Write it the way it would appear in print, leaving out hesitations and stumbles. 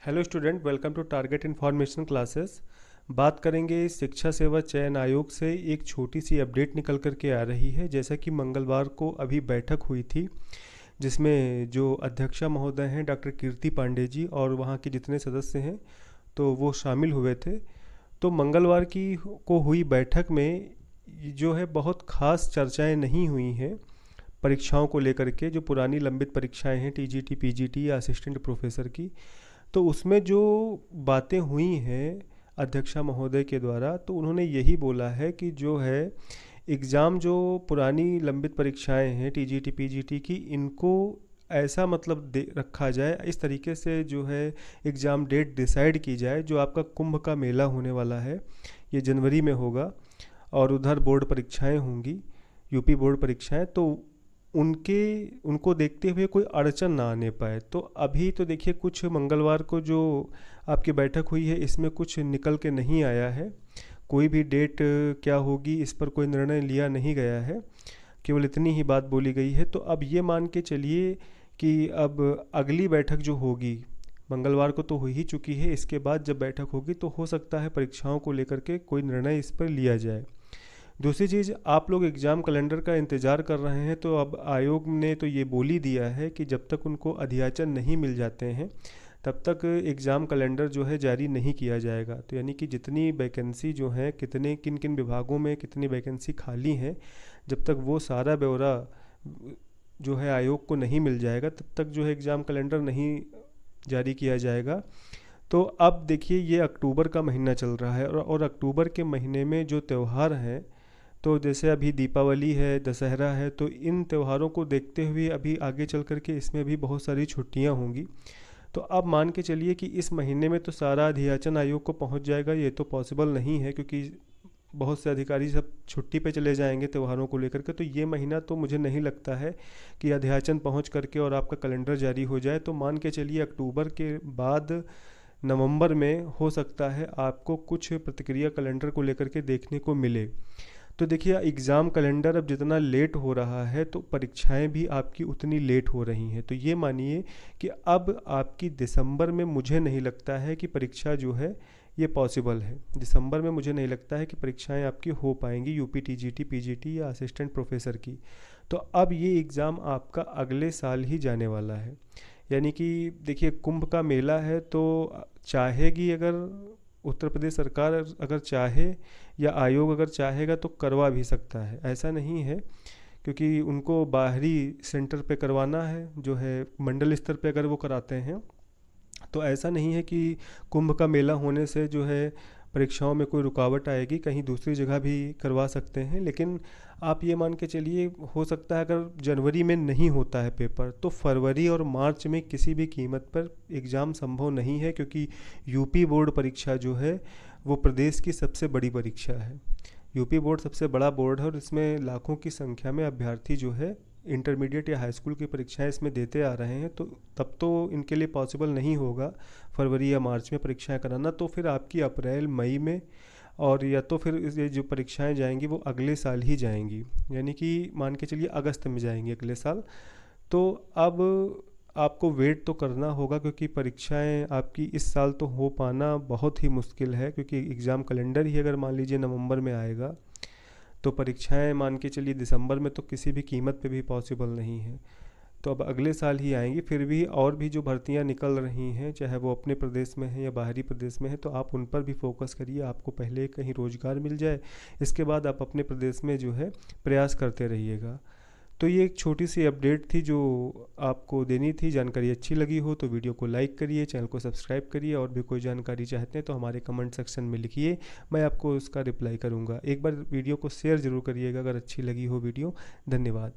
Hello student, welcome to target information classes. बात करेंगे शिक्षा सेवा चयन आयोग से एक छोटी सी अपडेट निकल कर के आ रही है। जैसा कि मंगलवार को अभी बैठक हुई थी जिसमें जो अध्यक्षा महोदय हैं डॉक्टर कीर्ति पांडे जी और वहाँ के जितने सदस्य हैं तो वो शामिल हुए थे। तो मंगलवार की को हुई बैठक में जो है बहुत ख़ास चर्चाएं नहीं हुई हैं परीक्षाओं को लेकर के। जो पुरानी लंबित परीक्षाएं हैं टीजीटी पीजीटी या असिस्टेंट प्रोफेसर की, तो उसमें जो बातें हुई हैं अध्यक्षा महोदय के द्वारा, तो उन्होंने यही बोला है कि जो है एग्ज़ाम जो पुरानी लंबित परीक्षाएं हैं टीजीटी पीजीटी की, इनको ऐसा मतलब दे रखा जाए, इस तरीके से जो है एग्ज़ाम डेट डिसाइड की जाए। जो आपका कुंभ का मेला होने वाला है ये जनवरी में होगा और उधर बोर्ड परीक्षाएं होंगी, यूपी बोर्ड परीक्षाएं, तो उनको देखते हुए कोई अड़चन ना आने पाए। तो अभी तो देखिए कुछ मंगलवार को जो आपकी बैठक हुई है इसमें कुछ निकल के नहीं आया है। कोई भी डेट क्या होगी इस पर कोई निर्णय लिया नहीं गया है, केवल इतनी ही बात बोली गई है। तो अब ये मान के चलिए कि अब अगली बैठक जो होगी, मंगलवार को तो हो ही चुकी है, इसके बाद जब बैठक होगी तो हो सकता है परीक्षाओं को लेकर के कोई निर्णय इस पर लिया जाए। दूसरी चीज़, आप लोग एग्ज़ाम कैलेंडर का इंतज़ार कर रहे हैं, तो अब आयोग ने तो ये बोल ही दिया है कि जब तक उनको अधियाचन नहीं मिल जाते हैं तब तक एग्ज़ाम कैलेंडर जो है जारी नहीं किया जाएगा। तो यानी कि जितनी वैकेंसी जो है, कितने किन किन विभागों में कितनी वैकेंसी खाली हैं, जब तक वो सारा ब्यौरा जो है आयोग को नहीं मिल जाएगा तब तक जो है एग्ज़ाम कैलेंडर नहीं जारी किया जाएगा। तो अब देखिए ये अक्टूबर का महीना चल रहा है और अक्टूबर के महीने में जो त्यौहार हैं, तो जैसे अभी दीपावली है, दशहरा है, तो इन त्योहारों को देखते हुए अभी आगे चल कर के इसमें भी बहुत सारी छुट्टियां होंगी। तो अब मान के चलिए कि इस महीने में तो सारा अधियाचन आयोग को पहुंच जाएगा, ये तो पॉसिबल नहीं है क्योंकि बहुत से अधिकारी सब छुट्टी पे चले जाएंगे त्योहारों को लेकर के। तो ये महीना तो मुझे नहीं लगता है कि अधियाचन पहुंच करके और आपका कैलेंडर जारी हो जाए। तो मान के चलिए अक्टूबर के बाद नवंबर में हो सकता है आपको कुछ प्रतिक्रिया कैलेंडर को लेकर के देखने को मिले। तो देखिए एग्ज़ाम कैलेंडर अब जितना लेट हो रहा है तो परीक्षाएं भी आपकी उतनी लेट हो रही हैं। तो ये मानिए कि अब आपकी दिसंबर में मुझे नहीं लगता है कि परीक्षा जो है ये पॉसिबल है। दिसंबर में मुझे नहीं लगता है कि परीक्षाएं आपकी हो पाएंगी यूपी टीजीटी पीजीटी या असिस्टेंट प्रोफेसर की। तो अब ये एग्ज़ाम आपका अगले साल ही जाने वाला है। यानी कि देखिए कुंभ का मेला है, तो चाहेगी अगर उत्तर प्रदेश सरकार, अगर चाहे या आयोग अगर चाहेगा तो करवा भी सकता है, ऐसा नहीं है, क्योंकि उनको बाहरी सेंटर पे करवाना है, जो है मंडल स्तर पे अगर वो कराते हैं तो ऐसा नहीं है कि कुंभ का मेला होने से जो है परीक्षाओं में कोई रुकावट आएगी, कहीं दूसरी जगह भी करवा सकते हैं। लेकिन आप ये मान के चलिए हो सकता है अगर जनवरी में नहीं होता है पेपर तो फरवरी और मार्च में किसी भी कीमत पर एग्ज़ाम संभव नहीं है, क्योंकि यूपी बोर्ड परीक्षा जो है वो प्रदेश की सबसे बड़ी परीक्षा है। यूपी बोर्ड सबसे बड़ा बोर्ड है और इसमें लाखों की संख्या में अभ्यर्थी जो है इंटरमीडिएट या हाई स्कूल की परीक्षाएं इसमें देते आ रहे हैं। तो तब तो इनके लिए पॉसिबल नहीं होगा फरवरी या मार्च में परीक्षाएं कराना। तो फिर आपकी अप्रैल मई में, और या तो फिर ये जो परीक्षाएं जाएंगी वो अगले साल ही जाएंगी, यानी कि मान के चलिए अगस्त में जाएंगी अगले साल। तो अब आपको वेट तो करना होगा, क्योंकि परीक्षाएं आपकी इस साल तो हो पाना बहुत ही मुश्किल है, क्योंकि एग्ज़ाम कैलेंडर ही अगर मान लीजिए नवंबर में आएगा तो परीक्षाएं मान के चलिए दिसंबर में तो किसी भी कीमत पे भी पॉसिबल नहीं है। तो अब अगले साल ही आएंगी। फिर भी और भी जो भर्तियां निकल रही हैं, चाहे वो अपने प्रदेश में हैं या बाहरी प्रदेश में हैं, तो आप उन पर भी फोकस करिए, आपको पहले कहीं रोज़गार मिल जाए, इसके बाद आप अपने प्रदेश में जो है प्रयास करते रहिएगा। तो ये एक छोटी सी अपडेट थी जो आपको देनी थी। जानकारी अच्छी लगी हो तो वीडियो को लाइक करिए, चैनल को सब्सक्राइब करिए, और भी कोई जानकारी चाहते हैं तो हमारे कमेंट सेक्शन में लिखिए, मैं आपको उसका रिप्लाई करूँगा। एक बार वीडियो को शेयर ज़रूर करिएगा अगर अच्छी लगी हो वीडियो। धन्यवाद।